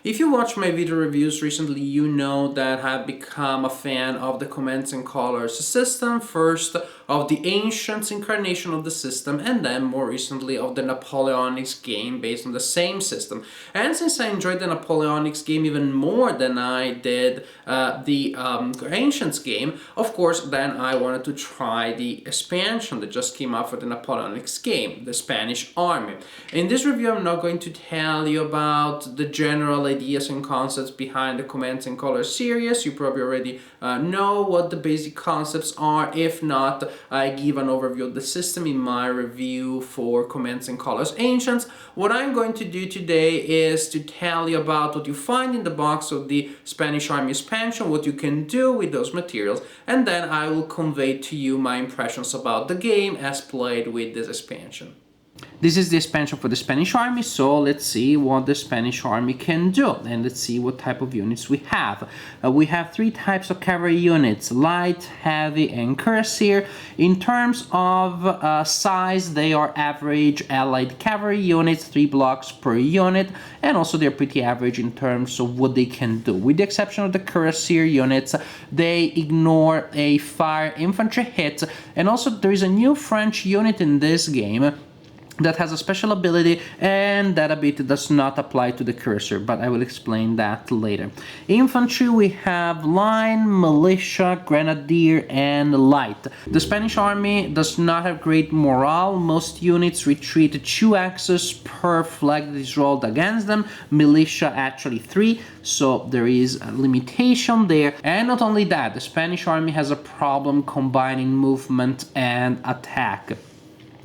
If you watch my video reviews recently, you know that I've become a fan of the Commands and Colors system, first of the Ancients incarnation of the system, and then more recently of the Napoleonics game based on the same system. And since I enjoyed the Napoleonics game even more than I did the Ancients game, of course, then I wanted to try the expansion that just came out for the Napoleonics game, the Spanish Army. In this review, I'm not going to tell you about the general ideas and concepts behind the Commands and Colors series. You probably already know what the basic concepts are. If not, I give an overview of the system in my review for Commands and Colors Ancients. What I'm going to do today is to tell you about what you find in the box of the Spanish Army expansion, what you can do with those materials, and then I will convey to you my impressions about the game as played with this expansion. This is the expansion for the Spanish Army, so let's see what the Spanish Army can do, and let's see what type of units we have. We have three types of cavalry units: light, heavy, and cuirassier. In terms of size, they are average allied cavalry units, 3 blocks per unit, and also they're pretty average in terms of what they can do. With the exception of the cuirassier units, they ignore a fire infantry hit, and also there is a new French unit in this game that has a special ability, and that ability does not apply to the cuirassier, but I will explain that later. Infantry, we have line, militia, grenadier, and light. The Spanish Army does not have great morale. Most units retreat 2 axes per flag that is rolled against them. Militia actually 3, so there is a limitation there. And not only that, the Spanish Army has a problem combining movement and attack.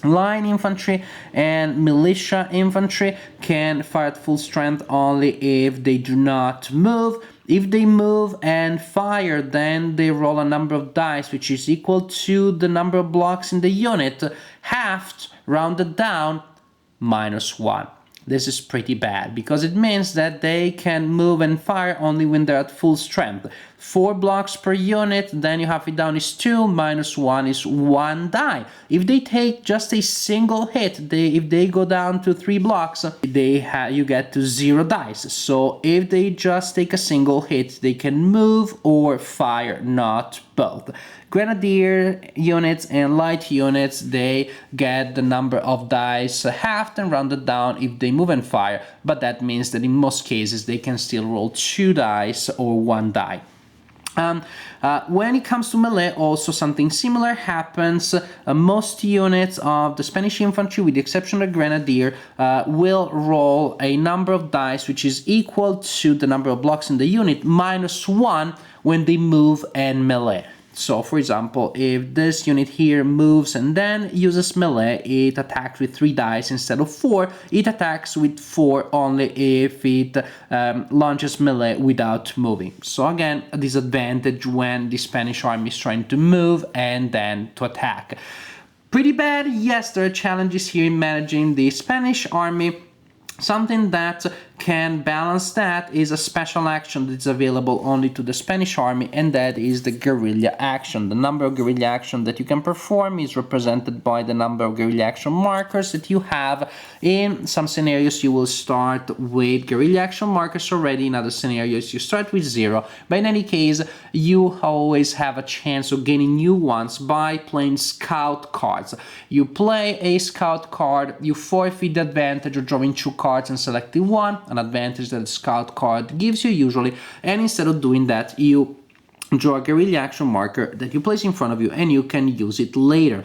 Line infantry and militia infantry can fire at full strength only if they do not move. If they move and fire, then they roll a number of dice which is equal to the number of blocks in the unit, halved, rounded down, -1. This is pretty bad, because it means that they can move and fire only when they're at full strength. 4 blocks per unit, then you have it down is 2, -1 is 1 die. If they take just a single hit, if they go down to 3 blocks, you get to 0 dice. So if they just take a single hit, they can move or fire, not both. Grenadier units and light units, they get the number of dice halved and rounded down if they move and fire, but that means that in most cases they can still roll 2 dice or 1 die. When it comes to melee, also something similar happens. Most units of the Spanish infantry, with the exception of the grenadier, will roll a number of dice which is equal to the number of blocks in the unit, -1 when they move and melee. So, for example, if this unit here moves and then uses melee, it attacks with 3 dice instead of 4. It attacks with 4 only if it launches melee without moving. So again, a disadvantage when the Spanish Army is trying to move and then to attack. Pretty bad, yes, there are challenges here in managing the Spanish Army. Something that can balance that is a special action that's available only to the Spanish Army, and that is the guerrilla action. The number of guerrilla action that you can perform is represented by the number of guerrilla action markers that you have. In some scenarios you will start with guerrilla action markers already, in other scenarios you start with 0, but in any case you always have a chance of gaining new ones by playing scout cards. You play a scout card, you forfeit the advantage of drawing 2 cards and selecting one, an advantage that the scout card gives you usually, and instead of doing that you draw a guerrilla action marker that you place in front of you and you can use it later.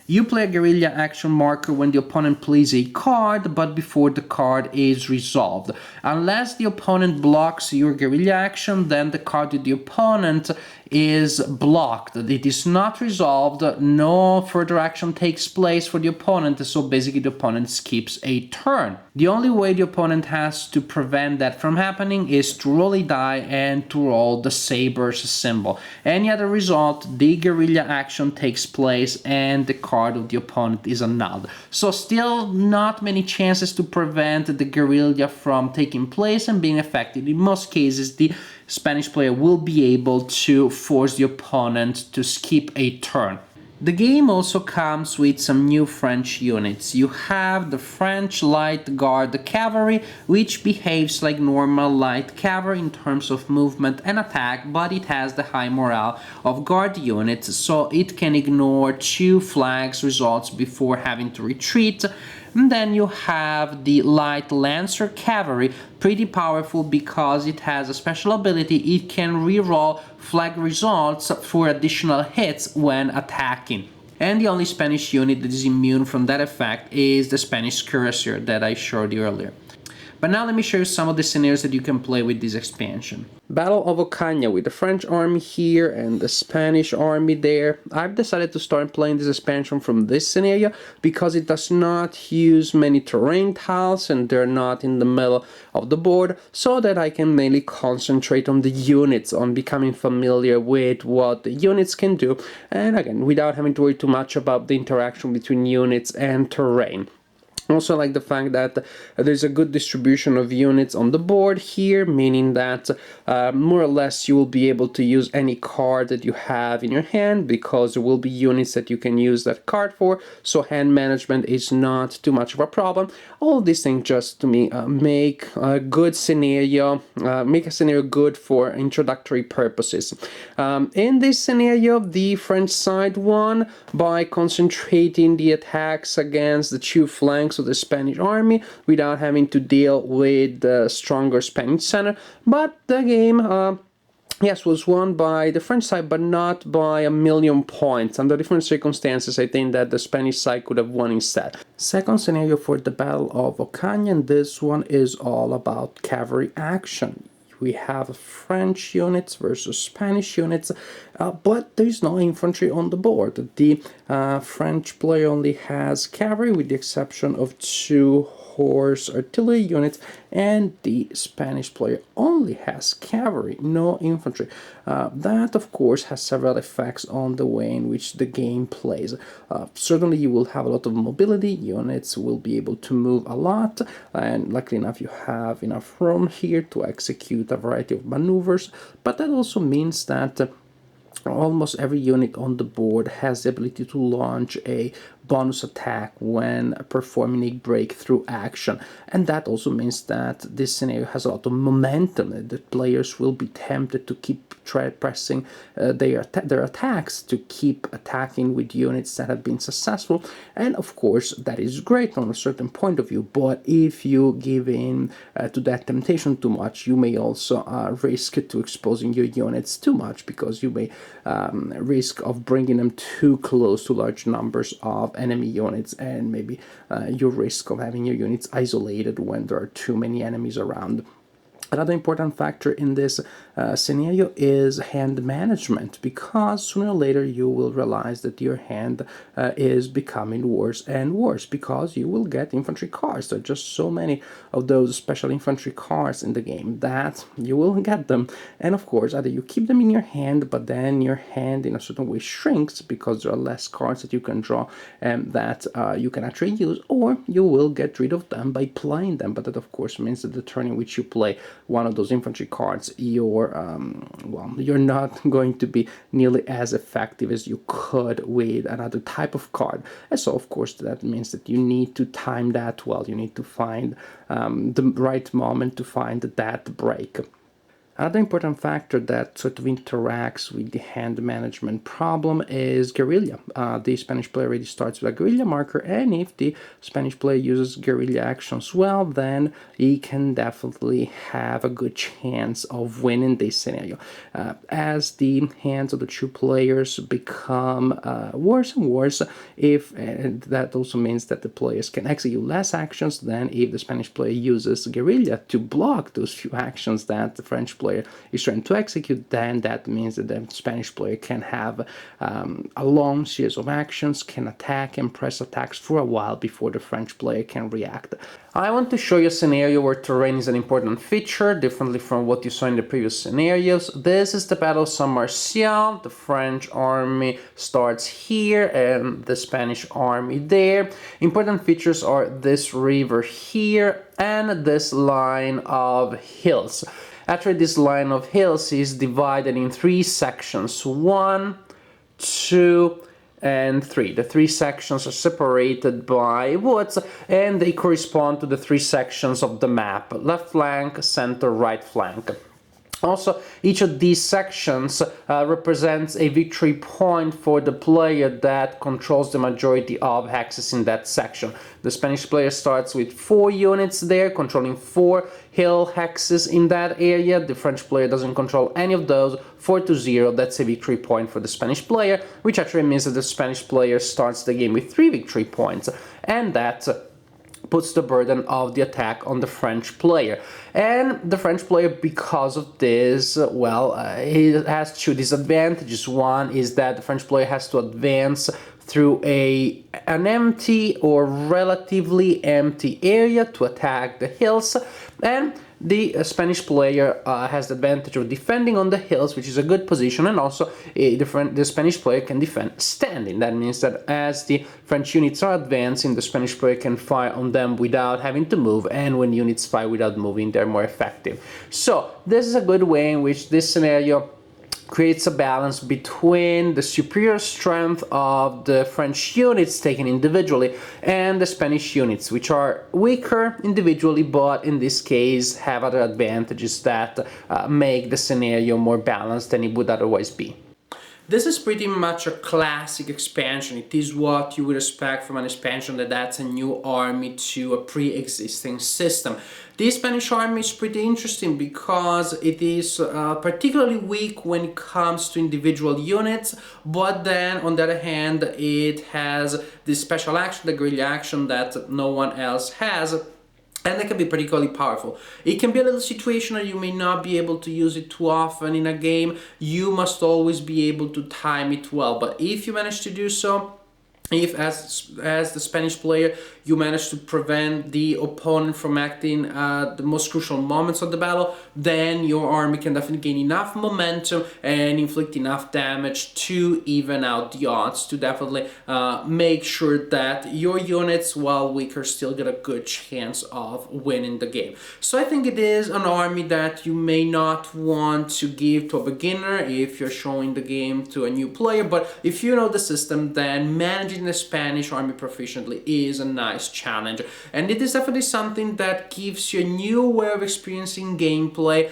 You play a guerrilla action marker when the opponent plays a card, but before the card is resolved. Unless the opponent blocks your guerrilla action, then the card of the opponent is blocked. It is not resolved, no further action takes place for the opponent, so basically the opponent skips a turn. The only way the opponent has to prevent that from happening is to roll a die and to roll the saber's symbol. Any other result, the guerrilla action takes place and the card of the opponent is annulled. So still not many chances to prevent the guerrilla from taking place and being effective. In most cases, the Spanish player will be able to force the opponent to skip a turn. The game also comes with some new French units. You have the French Light Guard Cavalry, which behaves like normal light cavalry in terms of movement and attack, but it has the high morale of guard units, so it can ignore 2 flags results before having to retreat. And then you have the Light Lancer Cavalry, pretty powerful because it has a special ability. It can reroll flag results for additional hits when attacking. And the only Spanish unit that is immune from that effect is the Spanish Cuirassier that I showed you earlier. But now let me show you some of the scenarios that you can play with this expansion. Battle of Ocaña with the French army here and the Spanish army there. I've decided to start playing this expansion from this scenario because it does not use many terrain tiles and they're not in the middle of the board, so that I can mainly concentrate on the units, on becoming familiar with what the units can do, and again, without having to worry too much about the interaction between units and terrain. Also, like the fact that there's a good distribution of units on the board here, meaning that more or less you will be able to use any card that you have in your hand, because there will be units that you can use that card for, so hand management is not too much of a problem. All these things just to me make a good scenario, make a scenario good for introductory purposes. In this scenario, the French side won by concentrating the attacks against the 2 flanks of the Spanish army without having to deal with the stronger Spanish center, but the game yes, was won by the French side, but not by 1,000,000 points. Under different circumstances, I think that the Spanish side could have won instead. Second scenario for the Battle of Ocaña, and this one is all about cavalry action. We have French units versus Spanish units, but there is no infantry on the board. The French player only has cavalry, with the exception of 2 horse artillery units, and the Spanish player only has cavalry, no infantry. That, of course, has several effects on the way in which the game plays. Certainly, you will have a lot of mobility, units will be able to move a lot, and luckily enough, you have enough room here to execute a variety of maneuvers, but that also means that almost every unit on the board has the ability to launch a bonus attack when performing a breakthrough action, and that also means that this scenario has a lot of momentum. The players will be tempted to keep pressing their attacks, to keep attacking with units that have been successful, and of course that is great from a certain point of view, but if you give in to that temptation too much, you may also risk to exposing your units too much, because you may risk of bringing them too close to large numbers of enemy units, and maybe you risk of having your units isolated when there are too many enemies around. Another important factor in this scenario is hand management, because sooner or later you will realize that your hand is becoming worse and worse, because you will get infantry cards. There are just so many of those special infantry cards in the game that you will get them, and of course either you keep them in your hand, but then your hand in a certain way shrinks because there are less cards that you can draw and that you can actually use, or you will get rid of them by playing them, but that of course means that the turn in which you play one of those infantry cards, you're not going to be nearly as effective as you could with another type of card. And so of course that means that you need to time that well. You need to find the right moment to find that break. Another important factor that sort of interacts with the hand management problem is guerrilla. The Spanish player already starts with a guerrilla marker, and if the Spanish player uses guerrilla actions well, then he can definitely have a good chance of winning this scenario. As the hands of the 2 players become worse and worse, and that also means that the players can execute less actions than if the Spanish player uses guerrilla to block those few actions that the French player is trying to execute, then that means that the Spanish player can have a long series of actions, can attack and press attacks for a while before the French player can react. I want to show you a scenario where terrain is an important feature, differently from what you saw in the previous scenarios. This is the Battle of Saint-Martial. The French army starts here and the Spanish army there. Important features are this river here and this line of hills. Actually, this line of hills is divided in 3 sections, 1, 2, and 3. The 3 sections are separated by woods, and they correspond to the 3 sections of the map: left flank, center, right flank. Also, each of these sections represents a victory point for the player that controls the majority of hexes in that section. The Spanish player starts with 4 units there, controlling 4 hill hexes in that area. The French player doesn't control any of those. 4-0, that's a victory point for the Spanish player, which actually means that the Spanish player starts the game with 3 victory points, and that puts the burden of the attack on the French player. And the French player, because of this, well, he has 2 disadvantages. One is that the French player has to advance through an empty or relatively empty area to attack the hills, and the Spanish player has the advantage of defending on the hills, which is a good position, and also the Spanish player can defend standing. That means that as the French units are advancing, the Spanish player can fire on them without having to move, and when units fire without moving, they're more effective. So this is a good way in which this scenario creates a balance between the superior strength of the French units taken individually and the Spanish units, which are weaker individually, but in this case have other advantages that make the scenario more balanced than it would otherwise be. This is pretty much a classic expansion. It is what you would expect from an expansion that adds a new army to a pre-existing system. The Spanish army is pretty interesting because it is particularly weak when it comes to individual units, but then on the other hand it has this special action, the guerrilla action, that no one else has. And it can be particularly powerful. It can be a little situational. You may not be able to use it too often in a game. You must always be able to time it well. But if you manage to do so, if as the Spanish player you manage to prevent the opponent from acting at the most crucial moments of the battle, then your army can definitely gain enough momentum and inflict enough damage to even out the odds, to definitely make sure that your units, while weaker, still get a good chance of winning the game. So I think it is an army that you may not want to give to a beginner if you're showing the game to a new player, but if you know the system, then managing the Spanish army proficiently is a nice challenge, and it is definitely something that gives you a new way of experiencing gameplay,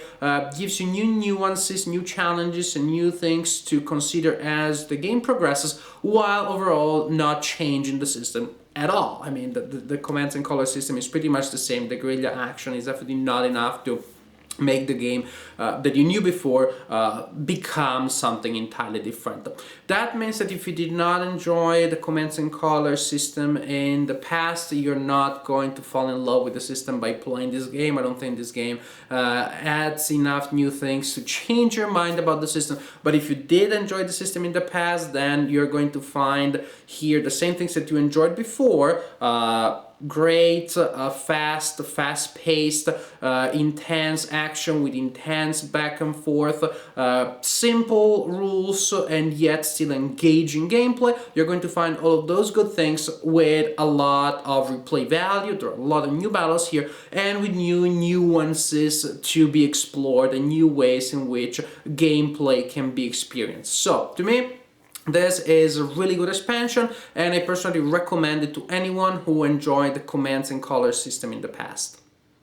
gives you new nuances, new challenges, and new things to consider as the game progresses, while overall not changing the system at all. I mean, the commands and color system is pretty much the same. The guerrilla action is definitely not enough to make the game that you knew before become something entirely different. That means that if you did not enjoy the commands and color system in the past, you're not going to fall in love with the system by playing this game. I don't think this game adds enough new things to change your mind about the system. But if you did enjoy the system in the past, then you're going to find here the same things that you enjoyed before. Great, fast-paced, intense action with intense back and forth, simple rules and yet still engaging gameplay. You're going to find all of those good things with a lot of replay value. There are a lot of new battles here, and with new nuances to be explored and new ways in which gameplay can be experienced. So, to me, this is a really good expansion, and I personally recommend it to anyone who enjoyed the commands and color system in the past.